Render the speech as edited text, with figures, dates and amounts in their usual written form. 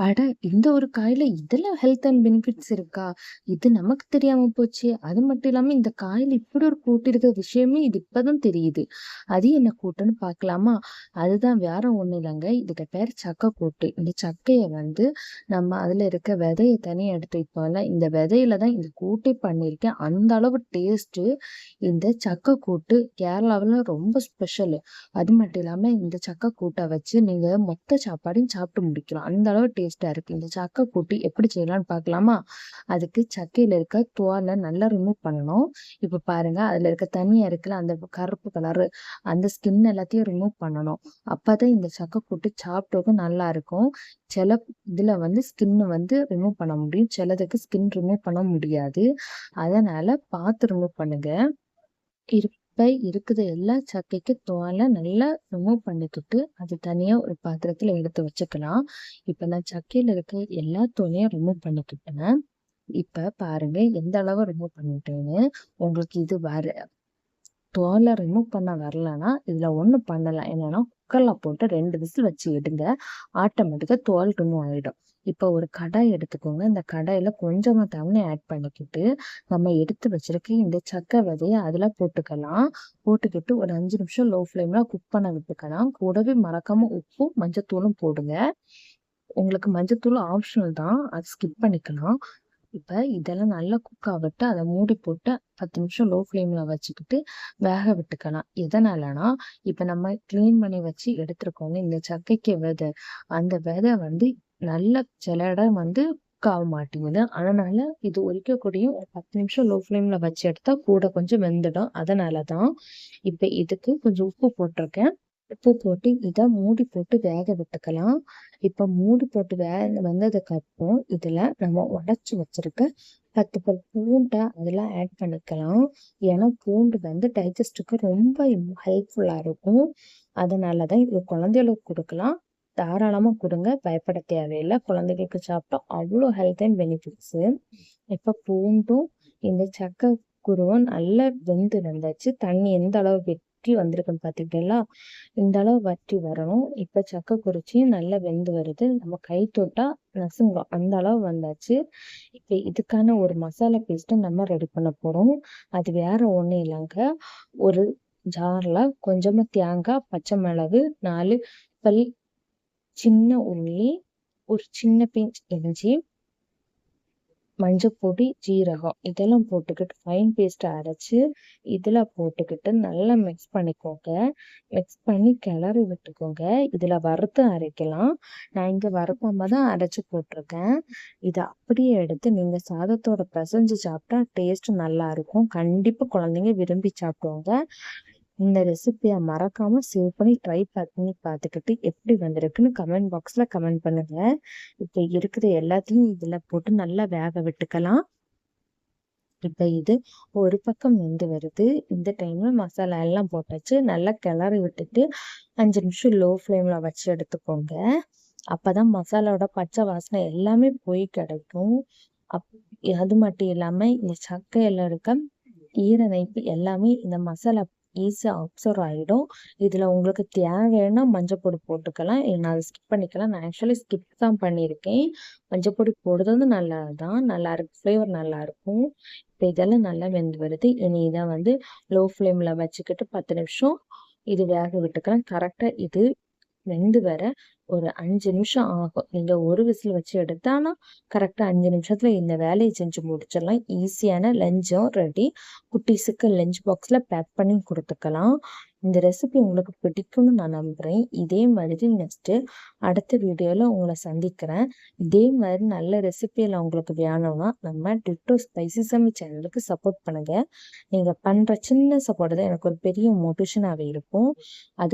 அட! இந்த ஒரு காயில இதெல்லாம் ஹெல்த் அண்ட் பெனிஃபிட்ஸ் இருக்கா? இது நமக்கு தெரியாம போச்சே! அது மட்டும் இல்லாம இந்த காயில இப்படி ஒரு கூட்டு இருக்க விஷயமே இது இப்பதான் தெரியுது. அது என்ன கூட்டுன்னு பார்க்கலாமா? அதுதான் வேற ஒண்ணும் இல்லங்க. இதுக்கு பேர் சக்க கூட்டு. இந்த சக்கைய வந்து நம்ம அதுல இருக்க விதைய தனியா எடுத்து வைப்போம்ல, இந்த விதையில தான் இந்த கூட்டே பண்ணியிருக்கேன். அந்த அளவு டேஸ்ட்டு. இந்த சக்க கூட்டு கேரளாவுல ரொம்ப ஸ்பெஷலு. அது மட்டும் இல்லாம இந்த சக்க கூட்ட வச்சு நீங்க மொத்த சாப்பாடையும் சாப்பிட்டு முடிக்கலாம். அந்த அளவு டேஸ்ட்டா இருக்கு. இந்த சக்க கூட்டு எப்படி செய்யலாம்னு பார்க்கலாமா? அதுக்கு சக்கையில இருக்க தோல நல்லா ரிமூவ் பண்ணணும். இப்ப பாருங்க, அதுல இருக்க தனியா இருக்குல்ல, அந்த கருப்பு கலரு அந்த ஸ்கின் எல்லாத்தையும் ரிமூவ் பண்ணணும். அப்பதான் இந்த சக்க கூட்டு சாப்பிட்டதும் நல்லா இருக்கும். சில இதுல வந்து ஸ்கின் வந்து ரிமூவ் பண்ண முடியும். சிலதுக்கு ஸ்கின் ரிமூவ் பண்ண முடியாது. அதனால பார்த்து ரிமூவ் பண்ணுங்க. இப்ப இருக்குது எல்லா சக்கைக்கு தோலை நல்லா ரிமூவ் பண்ணிக்கிட்டு அது தனியா ஒரு பாத்திரத்துல எடுத்து வச்சுக்கலாம். இப்ப நான் சக்கையில இருக்க எல்லா தோலையும் ரிமூவ் பண்ணிக்கிட்டேன். இப்ப பாருங்க எந்த அளவு ரிமூவ் பண்ணிட்டேன்னு. உங்களுக்கு இது தோலை ரிமூவ் பண்ண வரலன்னா இதுல ஒண்ணு பண்ணலாம். என்னன்னா குக்கர்ல போட்டு 2 விசில் வச்சு எடுங்க. ஆட்டோமேட்டிக்கா தோல் ரிமூவ் ஆயிடும். இப்ப ஒரு கடாய் எடுத்துக்கோங்க. இந்த கடாயில கொஞ்சமா தண்ணி ஆட் பண்ணிக்கிட்டு நம்ம எடுத்து வச்சிருக்க இந்த சக்கை விதைய அதுல போட்டுக்கலாம். போட்டுக்கிட்டு ஒரு 5 நிமிஷம் லோ ஃப்ளேம்ல குக் பண்ண விட்டுக்கலாம். கூடவே மறக்காம உப்பும் மஞ்சத்தூளும் போடுங்க. உங்களுக்கு மஞ்சத்தூள் ஆப்ஷனல் தான், அது ஸ்கிப் பண்ணிக்கலாம். இப்ப இதெல்லாம் நல்லா குக் ஆகட்டும். அதை மூடி போட்டு 10 நிமிஷம் லோ ஃப்ளேம்ல வச்சுக்கிட்டு வேக விட்டுக்கலாம். எதனாலனா இப்ப நம்ம கிளீன் பண்ணி வச்சு எடுத்திருக்கோங்க இந்த சக்கைக்கு விதை. அந்த விதை வந்து நல்ல சில இடம் வந்து குக் ஆக மாட்டேங்குது. அதனால இது ஒலிக்கக்கூடிய ஒரு 10 நிமிஷம் லோ ஃப்ளேம்ல வச்சு எடுத்தா கூட கொஞ்சம் வெந்துடும். அதனாலதான் இப்ப இதுக்கு கொஞ்சம் உப்பு போட்டிருக்கேன். உப்பு போட்டு இதை மூடி போட்டு வேக விட்டுக்கலாம். இப்ப மூடி போட்டு வந்ததுக்கு அப்புறம் இதுல நம்ம உடைச்சு வச்சிருக்க 10 பல் பூண்டை அதெல்லாம் ஆட் பண்ணிக்கலாம். ஏன்னா பூண்டு வந்து டைஜஸ்டுக்கு ரொம்ப ஹெல்ப்ஃபுல்லா இருக்கும். அதனாலதான் இது குழந்தைகளுக்கு கொடுக்கலாம். தாராளமா கொடுங்க, பயப்பட தேவையில்லை. குழந்தைகளுக்கு சாப்பிட்டா அவ்வளோ ஹெல்த் அண்ட் பெனிஃபிட்ஸ். இப்ப பூண்டும் இந்த சக்கை குருவும் நல்லா வெந்து வந்தாச்சு. தண்ணி எந்த அளவு வற்றி வந்திருக்குன்னு பாத்தீங்களா? இந்த அளவு வற்றி வரணும். இப்ப சக்கை குறிச்சியும் நல்லா வெந்து வருது. நம்ம கை தொட்டா நசுங்கும், அந்த அளவு வந்தாச்சு. இப்ப இதுக்கான ஒரு மசாலா பேஸ்ட் நம்ம ரெடி பண்ண போறோம். அது வேற ஒண்ணும் இல்லைங்க. ஒரு ஜார்ல கொஞ்சமா தேங்காய், பச்சை மிளகு, 4 பல் சின்ன உள்ளி, ஒரு சின்ன பிஞ்ச் இஞ்சி, மஞ்சப்பொடி, ஜீரகம் இதெல்லாம் போட்டுக்கிட்டு ஃபைன் பேஸ்ட் அரைச்சு இதுல போட்டுக்கிட்டு நல்லா மிக்ஸ் பண்ணிக்கோங்க. மிக்ஸ் பண்ணி கிளறி விட்டுக்கோங்க. இதுல வறுத்து அரைக்கலாம். நான் இங்க வறுக்காம தான் அரைச்சு போட்டிருக்கேன். இதை அப்படியே எடுத்து நீங்க சாதத்தோட பிசைஞ்சு சாப்பிட்டா டேஸ்ட் நல்லா இருக்கும். கண்டிப்பா குழந்தைங்க விரும்பி சாப்பிடுவாங்க. இந்த ரெசிபியை மறக்காம சேவ் பண்ணி ட்ரை பண்ணி பார்த்துக்கிட்டு எப்படி வந்திருக்குன்னு கமெண்ட் பாக்ஸ்ல கமெண்ட் பண்ணுங்க. இப்ப இருக்கிற எல்லாத்தையும் இதுல போட்டு நல்லா வேக விட்டுக்கலாம். இப்ப இது ஒரு பக்கம் வெந்து வருது. இந்த டைம்ல மசாலா எல்லாம் போட்டாச்சு. நல்லா கிளறி விட்டுட்டு 5 நிமிஷம் லோ ஃப்ளேம்ல வச்சு எடுத்துக்கோங்க. அப்பதான் மசாலாவோட பச்சை வாசனை எல்லாமே போய் கிடைக்கும். அது மட்டும் இல்லாம இந்த சக்கையில இருக்க ஈரநைப்பு எல்லாமே இந்த மசாலா ஈஸியா அப்சர்வ் ஆயிடும். இதுல உங்களுக்கு தேவைன்னா மஞ்சப்பொடி போட்டுக்கலாம். நான் அதை ஸ்கிப் பண்ணிக்கலாம். நான் ஆக்சுவலி ஸ்கிப் தான் பண்ணியிருக்கேன். மஞ்சப்பொடி போடுறது நல்லதுதான், நல்லா இருக்கு, ஃப்ளேவர் நல்லா இருக்கும். இப்ப இதெல்லாம் நல்லா வெந்து வருது. இனி இதை வந்து லோ ஃப்ளேம்ல வச்சுக்கிட்டு 10 நிமிஷம் இது வேக விட்டுக்கலாம். கரெக்டா இது வெந்து வர ஒரு 5 நிமிஷம் ஆகும். நீங்க ஒரு விசில் வச்சு எடுத்தானா கரெக்டா 5 நிமிஷத்துல இந்த வேலையை செஞ்சு முடிச்சிடலாம். ஈஸியான லஞ்சும் ரெடி. குட்டீஸுக்கு லஞ்ச் பாக்ஸ்ல பேக் பண்ணி கொடுத்துக்கலாம். இந்த ரெசிபி உங்களுக்கு பிடிக்கும்னு நான் நம்புறேன். இதே மாதிரி நெக்ஸ்ட் அடுத்த வீடியோல உங்களை சந்திக்கிறேன். இதே மாதிரி நல்ல ரெசிபியில உங்களுக்கு வேணும்னா நம்ம டிட்டோ ஸ்பைசி சம்மி சேனலுக்கு சப்போர்ட் பண்ணுங்க. நீங்க பண்ற சின்ன சப்போர்ட் தான் எனக்கு ஒரு பெரிய மோட்டிவேஷனாவே இருக்கும். அது